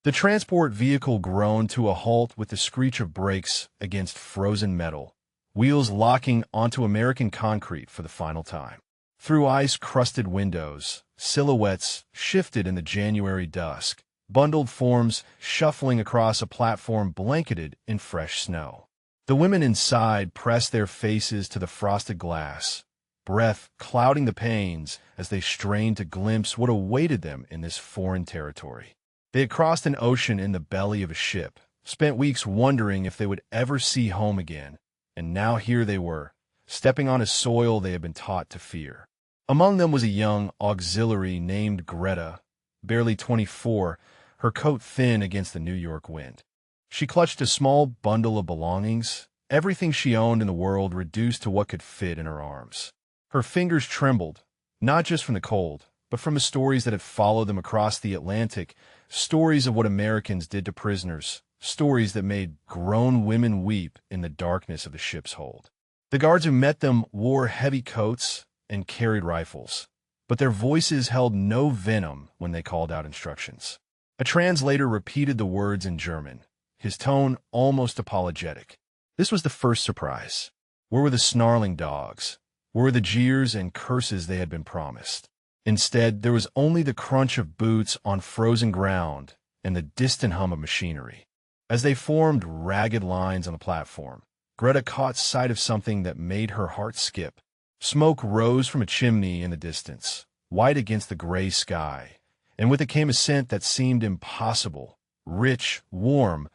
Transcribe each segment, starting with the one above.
The transport vehicle groaned to a halt with the screech of brakes against frozen metal, wheels locking onto American concrete for the final time. Through ice-crusted windows, silhouettes shifted in the January dusk, bundled forms shuffling across a platform blanketed in fresh snow. The women inside pressed their faces to the frosted glass, breath clouding the panes as they strained to glimpse what awaited them in this foreign territory. They had crossed an ocean in the belly of a ship, spent weeks wondering if they would ever see home again, and now here they were, stepping on a soil they had been taught to fear. Among them was a young auxiliary named Greta, barely 24, her coat thin against the New York wind. She clutched a small bundle of belongings, everything she owned in the world reduced to what could fit in her arms. Her fingers trembled, not just from the cold, but from the stories that had followed them across the Atlantic, stories of what Americans did to prisoners, stories that made grown women weep in the darkness of the ship's hold. The guards who met them wore heavy coats and carried rifles, but their voices held no venom when they called out instructions. A translator repeated the words in German, his tone almost apologetic. This was the first surprise. Where were the snarling dogs? Where were the jeers and curses they had been promised? Instead, there was only the crunch of boots on frozen ground and the distant hum of machinery. As they formed ragged lines on the platform, Greta caught sight of something that made her heart skip. Smoke rose from a chimney in the distance, white against the gray sky, and with it came a scent that seemed impossible, rich, warm,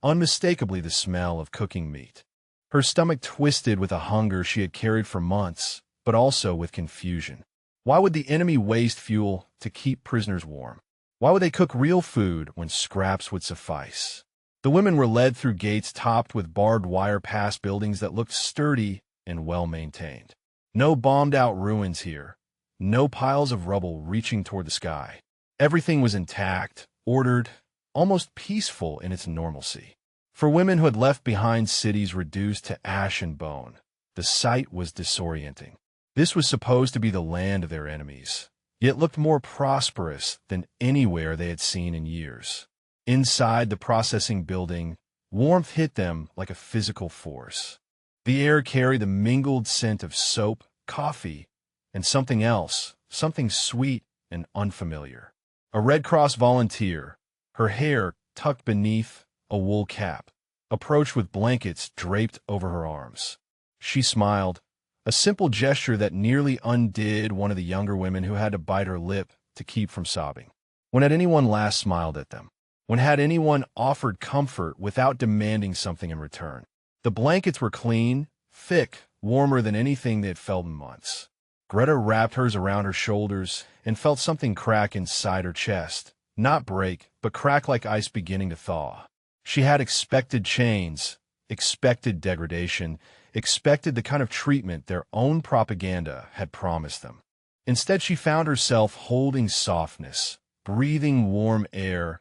unmistakably the smell of cooking meat. Her stomach twisted with a hunger she had carried for months, but also with confusion. Why would the enemy waste fuel to keep prisoners warm? Why would they cook real food when scraps would suffice? The women were led through gates topped with barbed wire past buildings that looked sturdy and well-maintained. No bombed-out ruins here, no piles of rubble reaching toward the sky. Everything was intact, ordered, almost peaceful in its normalcy. For women who had left behind cities reduced to ash and bone, the sight was disorienting. This was supposed to be the land of their enemies, yet looked more prosperous than anywhere they had seen in years. Inside the processing building, warmth hit them like a physical force. The air carried the mingled scent of soap, coffee, and something else, something sweet and unfamiliar. A Red Cross volunteer, her hair tucked beneath a wool cap, approached with blankets draped over her arms. She smiled, a simple gesture that nearly undid one of the younger women who had to bite her lip to keep from sobbing. When had anyone last smiled at them? When had anyone offered comfort without demanding something in return? The blankets were clean, thick, warmer than anything they had felt in months. Greta wrapped hers around her shoulders and felt something crack inside her chest. Not break, but crack like ice beginning to thaw. She had expected chains, expected degradation, expected the kind of treatment their own propaganda had promised them. Instead, she found herself holding softness, breathing warm air,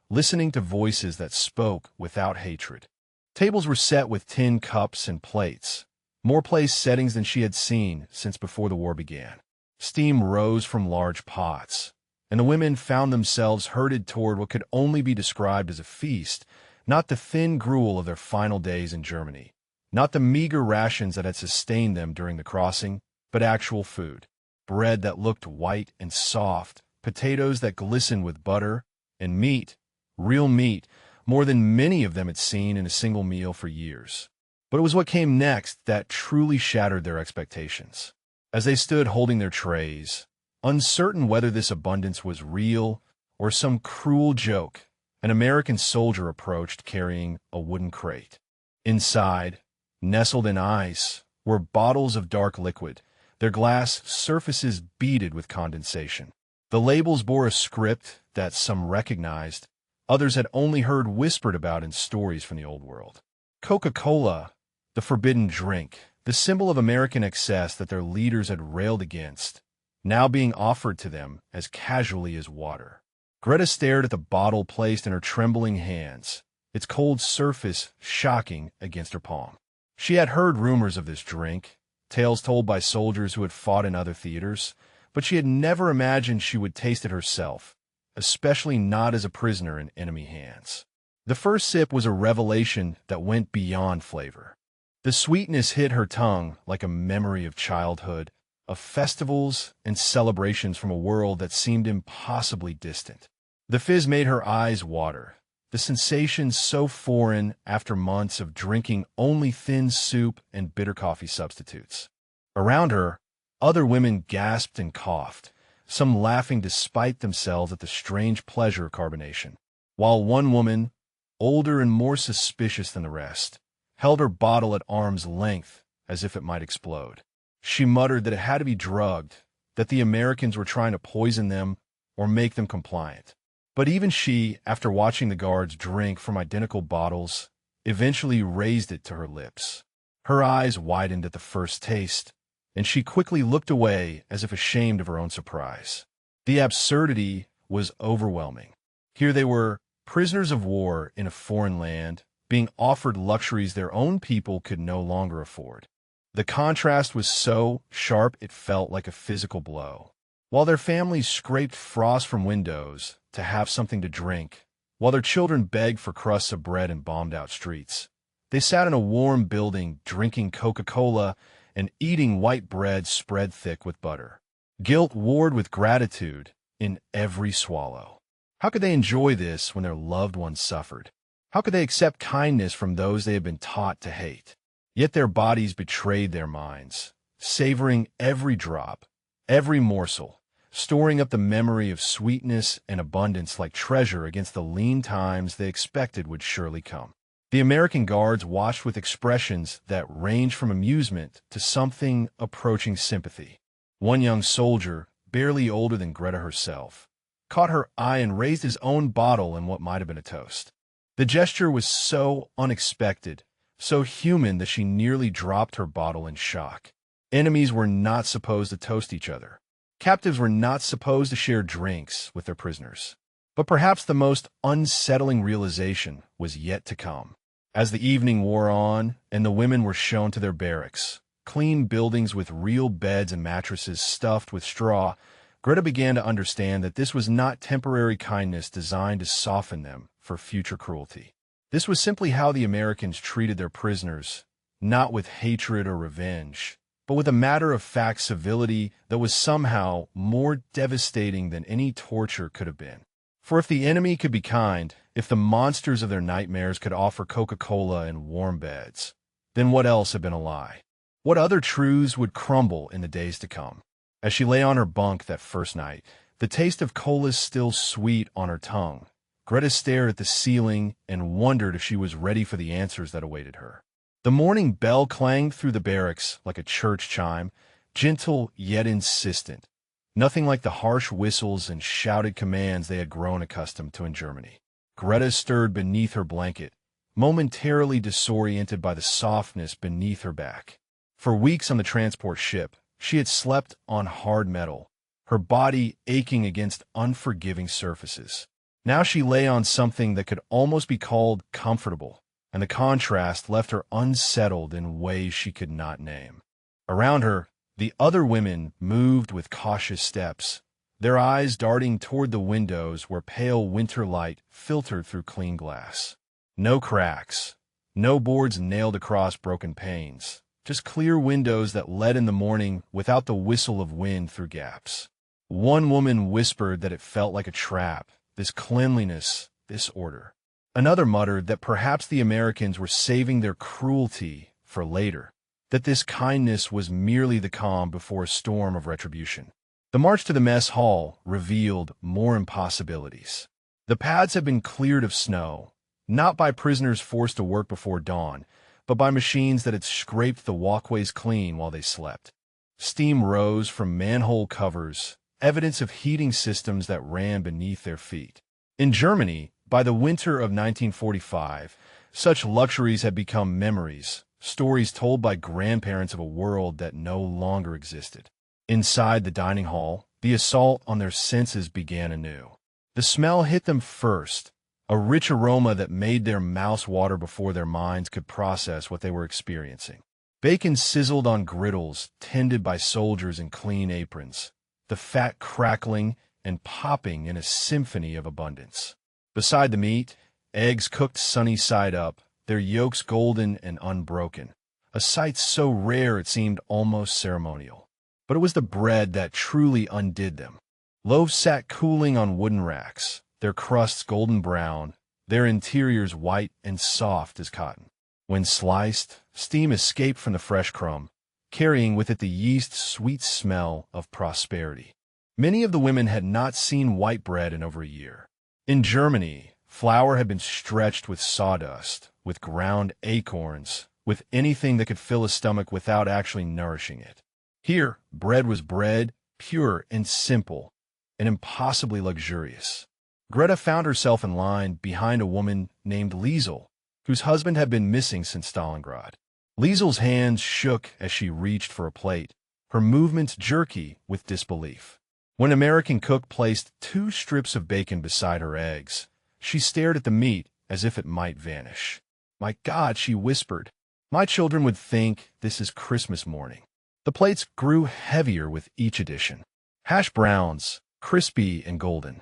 listening to voices that spoke without hatred. Tables were set with tin cups and plates, more place settings than she had seen since before the war began. Steam rose from large pots, and the women found themselves herded toward what could only be described as a feast, not the thin gruel of their final days in Germany, not the meager rations that had sustained them during the crossing, but actual food. Bread that looked white and soft, potatoes that glistened with butter, and meat, real meat, more than many of them had seen in a single meal for years. But it was what came next that truly shattered their expectations. As they stood holding their trays, uncertain whether this abundance was real or some cruel joke, an American soldier approached carrying a wooden crate. Inside, nestled in ice, were bottles of dark liquid, their glass surfaces beaded with condensation. The labels bore a script that some recognized, others had only heard whispered about in stories from the old world. Coca-Cola, the forbidden drink, the symbol of American excess that their leaders had railed against, now being offered to them as casually as water. Greta stared at the bottle placed in her trembling hands, its cold surface shocking against her palm. She had heard rumors of this drink, tales told by soldiers who had fought in other theaters, but she had never imagined she would taste it herself, especially not as a prisoner in enemy hands. The first sip was a revelation that went beyond flavor. The sweetness hit her tongue like a memory of childhood, of festivals and celebrations from a world that seemed impossibly distant. The fizz made her eyes water, the sensation so foreign after months of drinking only thin soup and bitter coffee substitutes. Around her, other women gasped and coughed, some laughing despite themselves at the strange pleasure of carbonation, while one woman, older and more suspicious than the rest, held her bottle at arm's length as if it might explode. She muttered that it had to be drugged, that the Americans were trying to poison them or make them compliant. But even she, after watching the guards drink from identical bottles, eventually raised it to her lips. Her eyes widened at the first taste, and she quickly looked away as if ashamed of her own surprise. The absurdity was overwhelming. Here they were, prisoners of war in a foreign land, being offered luxuries their own people could no longer afford. The contrast was so sharp it felt like a physical blow. While their families scraped frost from windows to have something to drink, while their children begged for crusts of bread in bombed-out streets, they sat in a warm building drinking Coca-Cola and eating white bread spread thick with butter. Guilt warred with gratitude in every swallow. How could they enjoy this when their loved ones suffered? How could they accept kindness from those they had been taught to hate? Yet their bodies betrayed their minds, savoring every drop, every morsel, storing up the memory of sweetness and abundance like treasure against the lean times they expected would surely come. The American guards watched with expressions that ranged from amusement to something approaching sympathy. One young soldier, barely older than Greta herself, caught her eye and raised his own bottle in what might have been a toast. The gesture was so unexpected, so human that she nearly dropped her bottle in shock. Enemies were not supposed to toast each other. Captives were not supposed to share drinks with their prisoners. But perhaps the most unsettling realization was yet to come. As the evening wore on and the women were shown to their barracks, clean buildings with real beds and mattresses stuffed with straw, Greta began to understand that this was not temporary kindness designed to soften them for future cruelty. This was simply how the Americans treated their prisoners, not with hatred or revenge, but with a matter-of-fact civility that was somehow more devastating than any torture could have been. For if the enemy could be kind, if the monsters of their nightmares could offer Coca-Cola and warm beds, then what else had been a lie? What other truths would crumble in the days to come? As she lay on her bunk that first night, the taste of cola still sweet on her tongue, Greta stared at the ceiling and wondered if she was ready for the answers that awaited her. The morning bell clanged through the barracks like a church chime, gentle yet insistent. Nothing like the harsh whistles and shouted commands they had grown accustomed to in Germany. Greta stirred beneath her blanket, momentarily disoriented by the softness beneath her back. For weeks on the transport ship, she had slept on hard metal, her body aching against unforgiving surfaces. Now she lay on something that could almost be called comfortable, and the contrast left her unsettled in ways she could not name. Around her, the other women moved with cautious steps, their eyes darting toward the windows where pale winter light filtered through clean glass. No cracks, no boards nailed across broken panes, just clear windows that led in the morning without the whistle of wind through gaps. One woman whispered that it felt like a trap, this cleanliness, this order. Another muttered that perhaps the Americans were saving their cruelty for later, that this kindness was merely the calm before a storm of retribution. The march to the mess hall revealed more impossibilities. The paths had been cleared of snow, not by prisoners forced to work before dawn, but by machines that had scraped the walkways clean while they slept. Steam rose from manhole covers, evidence of heating systems that ran beneath their feet. In Germany, by the winter of 1945, such luxuries had become memories, stories told by grandparents of a world that no longer existed. Inside the dining hall, the assault on their senses began anew. The smell hit them first, a rich aroma that made their mouths water before their minds could process what they were experiencing. Bacon sizzled on griddles tended by soldiers in clean aprons, the fat crackling and popping in a symphony of abundance. Beside the meat, eggs cooked sunny side up, their yolks golden and unbroken, a sight so rare it seemed almost ceremonial. But it was the bread that truly undid them. Loaves sat cooling on wooden racks, their crusts golden brown, their interiors white and soft as cotton. When sliced, steam escaped from the fresh crumb, carrying with it the yeast's sweet smell of prosperity. Many of the women had not seen white bread in over a year. In Germany, flour had been stretched with sawdust, with ground acorns, with anything that could fill a stomach without actually nourishing it. Here, bread was bread, pure and simple, and impossibly luxurious. Greta found herself in line behind a woman named Liesel, whose husband had been missing since Stalingrad. Liesel's hands shook as she reached for a plate, her movements jerky with disbelief. When American cook placed 2 strips of bacon beside her eggs, she stared at the meat as if it might vanish. "My God," she whispered, "my children would think this is Christmas morning." The plates grew heavier with each addition. Hash browns, crispy and golden,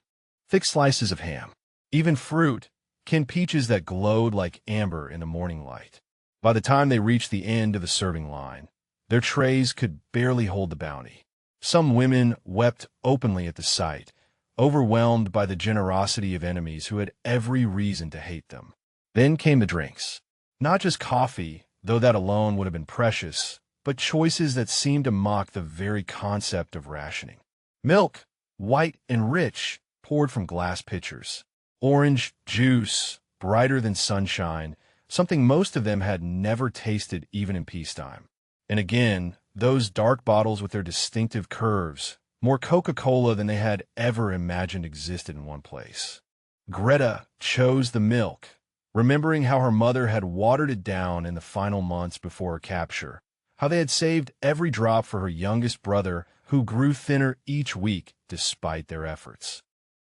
thick slices of ham, even fruit, canned peaches that glowed like amber in the morning light. By the time they reached the end of the serving line, their trays could barely hold the bounty. Some women wept openly at the sight, overwhelmed by the generosity of enemies who had every reason to hate them. Then came the drinks. Not just coffee, though that alone would have been precious, but choices that seemed to mock the very concept of rationing. Milk, white and rich, poured from glass pitchers. Orange juice, brighter than sunshine, something most of them had never tasted even in peacetime. And again, those dark bottles with their distinctive curves, more Coca-Cola than they had ever imagined existed in one place. Greta chose the milk, remembering how her mother had watered it down in the final months before her capture, how they had saved every drop for her youngest brother, who grew thinner each week despite their efforts.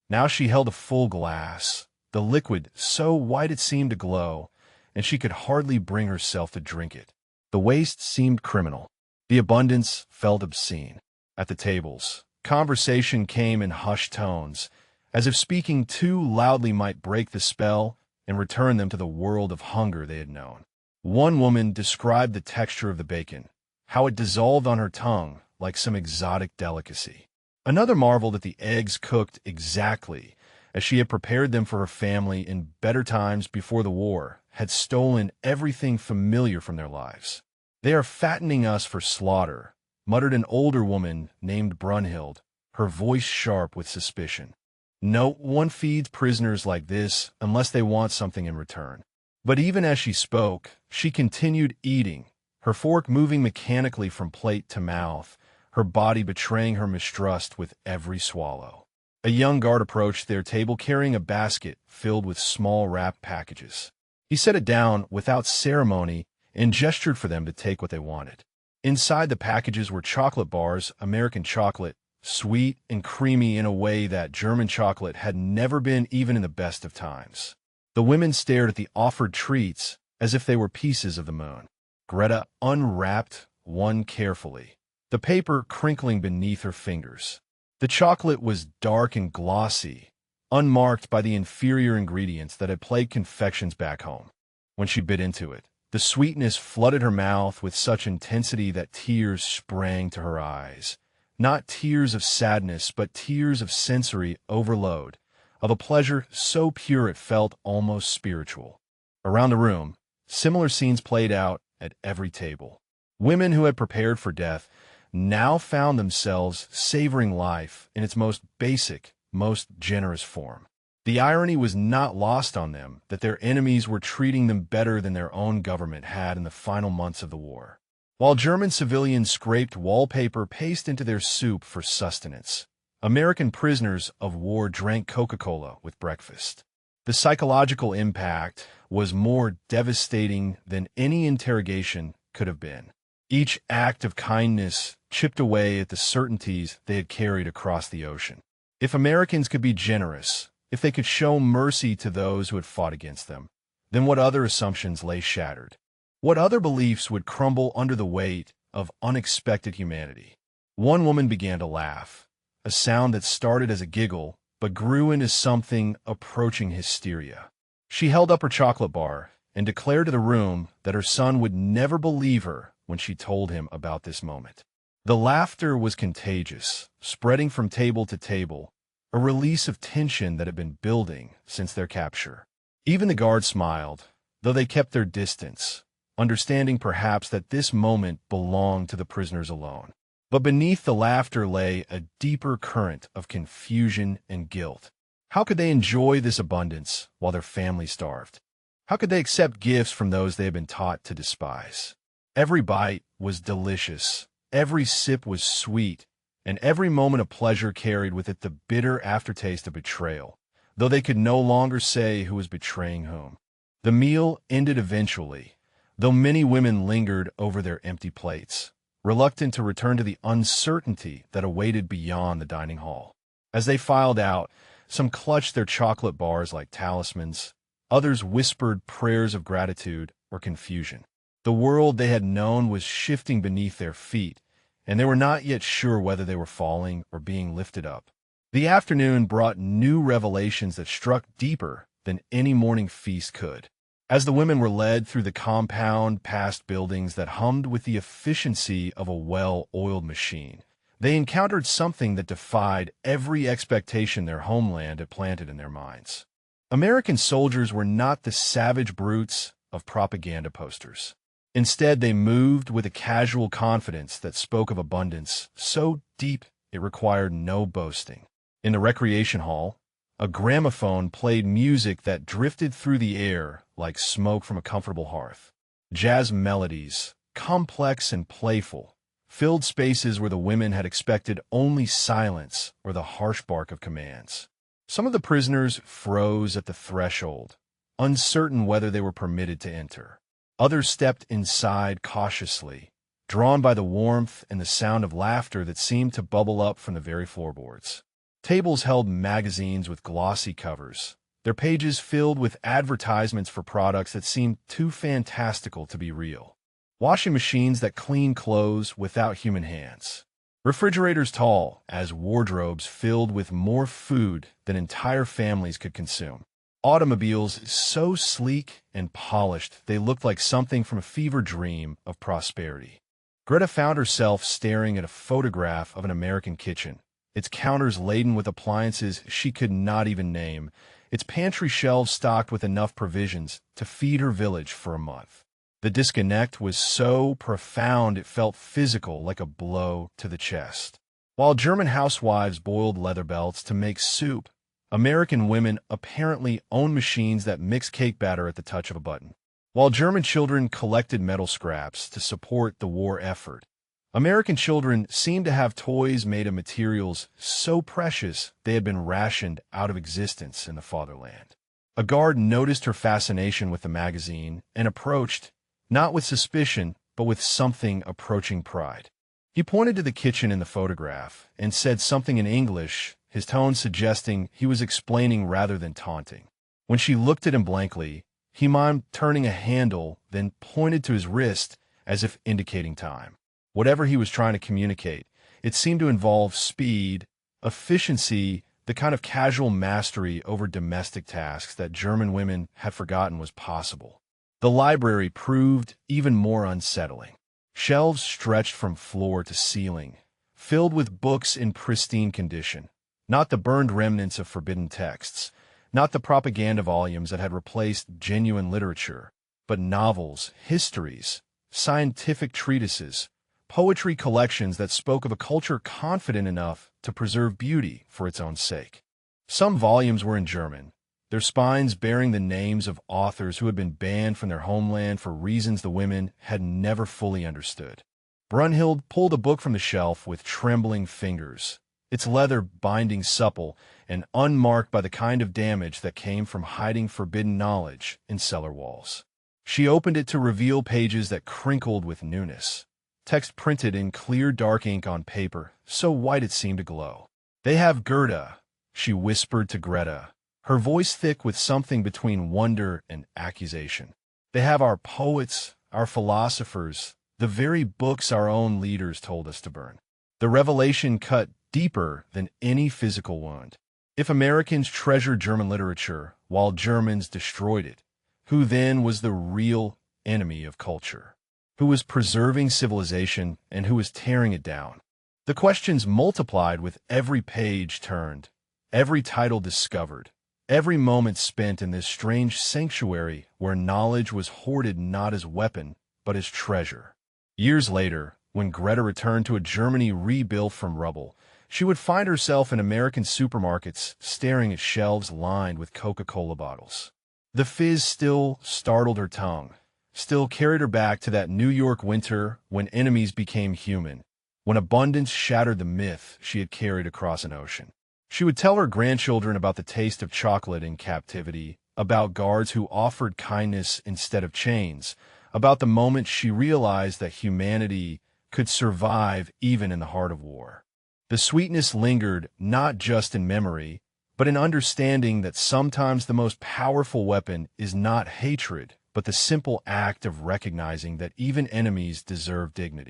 Now she held a full glass, the liquid so white it seemed to glow, and she could hardly bring herself to drink it. The waste seemed criminal. The abundance felt obscene. At the tables, conversation came in hushed tones, as if speaking too loudly might break the spell and return them to the world of hunger they had known. One woman described the texture of the bacon, how it dissolved on her tongue like some exotic delicacy. Another marveled that the eggs cooked exactly as she had prepared them for her family in better times before the war, had stolen everything familiar from their lives. "They are fattening us for slaughter," muttered an older woman named Brunhild, her voice sharp with suspicion. "No one feeds prisoners like this unless they want something in return." But even as she spoke, she continued eating, her fork moving mechanically from plate to mouth, her body betraying her mistrust with every swallow. A young guard approached their table carrying a basket filled with small wrapped packages. He set it down without ceremony and gestured for them to take what they wanted. Inside the packages were chocolate bars, American chocolate, sweet and creamy in a way that German chocolate had never been even in the best of times. The women stared at the offered treats as if they were pieces of the moon. Greta unwrapped one carefully, the paper crinkling beneath her fingers. The chocolate was dark and glossy, unmarked by the inferior ingredients that had plagued confections back home. When she bit into it, the sweetness flooded her mouth with such intensity that tears sprang to her eyes. Not tears of sadness, but tears of sensory overload, of a pleasure so pure it felt almost spiritual. Around the room, similar scenes played out at every table. Women who had prepared for death now found themselves savoring life in its most basic, most generous form. The irony was not lost on them that their enemies were treating them better than their own government had in the final months of the war. While German civilians scraped wallpaper paste into their soup for sustenance, American prisoners of war drank Coca-Cola with breakfast. The psychological impact was more devastating than any interrogation could have been. Each act of kindness chipped away at the certainties they had carried across the ocean. If Americans could be generous, if they could show mercy to those who had fought against them, then what other assumptions lay shattered? What other beliefs would crumble under the weight of unexpected humanity? One woman began to laugh, a sound that started as a giggle but grew into something approaching hysteria. She held up her chocolate bar and declared to the room that her son would never believe her when she told him about this moment. The laughter was contagious, spreading from table to table, a release of tension that had been building since their capture. Even the guards smiled, though they kept their distance, understanding perhaps that this moment belonged to the prisoners alone. But beneath the laughter lay a deeper current of confusion and guilt. How could they enjoy this abundance while their family starved? How could they accept gifts from those they had been taught to despise? Every bite was delicious, every sip was sweet, and every moment of pleasure carried with it the bitter aftertaste of betrayal, though they could no longer say who was betraying whom. The meal ended eventually, though many women lingered over their empty plates, reluctant to return to the uncertainty that awaited beyond the dining hall. As they filed out, some clutched their chocolate bars like talismans, others whispered prayers of gratitude or confusion. The world they had known was shifting beneath their feet, and they were not yet sure whether they were falling or being lifted up. The afternoon brought new revelations that struck deeper than any morning feast could. As the women were led through the compound past buildings that hummed with the efficiency of a well-oiled machine, they encountered something that defied every expectation their homeland had planted in their minds. American soldiers were not the savage brutes of propaganda posters. Instead, they moved with a casual confidence that spoke of abundance so deep it required no boasting. In the recreation hall, a gramophone played music that drifted through the air like smoke from a comfortable hearth. Jazz melodies, complex and playful, filled spaces where the women had expected only silence or the harsh bark of commands. Some of the prisoners froze at the threshold, uncertain whether they were permitted to enter. Others stepped inside cautiously, drawn by the warmth and the sound of laughter that seemed to bubble up from the very floorboards. Tables held magazines with glossy covers, their pages filled with advertisements for products that seemed too fantastical to be real. Washing machines that cleaned clothes without human hands. Refrigerators tall as wardrobes filled with more food than entire families could consume. Automobiles so sleek and polished they looked like something from a fever dream of prosperity. Greta found herself staring at a photograph of an American kitchen, its counters laden with appliances she could not even name, its pantry shelves stocked with enough provisions to feed her village for a month. The disconnect was so profound it felt physical, like a blow to the chest. While German housewives boiled leather belts to make soup, American women apparently owned machines that mix cake batter at the touch of a button. While German children collected metal scraps to support the war effort, American children seemed to have toys made of materials so precious they had been rationed out of existence in the fatherland. A guard noticed her fascination with the magazine and approached, not with suspicion, but with something approaching pride. He pointed to the kitchen in the photograph and said something in English, his tone suggesting he was explaining rather than taunting. When she looked at him blankly, he mimed turning a handle, then pointed to his wrist as if indicating time. Whatever he was trying to communicate, it seemed to involve speed, efficiency, the kind of casual mastery over domestic tasks that German women had forgotten was possible. The library proved even more unsettling. Shelves stretched from floor to ceiling, filled with books in pristine condition, not the burned remnants of forbidden texts, not the propaganda volumes that had replaced genuine literature, but novels, histories, scientific treatises, poetry collections that spoke of a culture confident enough to preserve beauty for its own sake. Some volumes were in German, their spines bearing the names of authors who had been banned from their homeland for reasons the women had never fully understood. Brunhild pulled a book from the shelf with trembling fingers, its leather binding supple and unmarked by the kind of damage that came from hiding forbidden knowledge in cellar walls. She opened it to reveal pages that crinkled with newness, text printed in clear dark ink on paper, so white it seemed to glow. "They have Goethe," she whispered to Greta, her voice thick with something between wonder and accusation. "They have our poets, our philosophers, the very books our own leaders told us to burn." The revelation cut deeper than any physical wound. If Americans treasured German literature while Germans destroyed it, who then was the real enemy of culture? Who was preserving civilization and who was tearing it down? The questions multiplied with every page turned, every title discovered, every moment spent in this strange sanctuary where knowledge was hoarded not as weapon, but as treasure. Years later, when Greta returned to a Germany rebuilt from rubble, she would find herself in American supermarkets staring at shelves lined with Coca-Cola bottles. The fizz still startled her tongue, still carried her back to that New York winter when enemies became human, when abundance shattered the myth she had carried across an ocean. She would tell her grandchildren about the taste of chocolate in captivity, about guards who offered kindness instead of chains, about the moment she realized that humanity could survive even in the heart of war. The sweetness lingered not just in memory, but in understanding that sometimes the most powerful weapon is not hatred, but the simple act of recognizing that even enemies deserve dignity.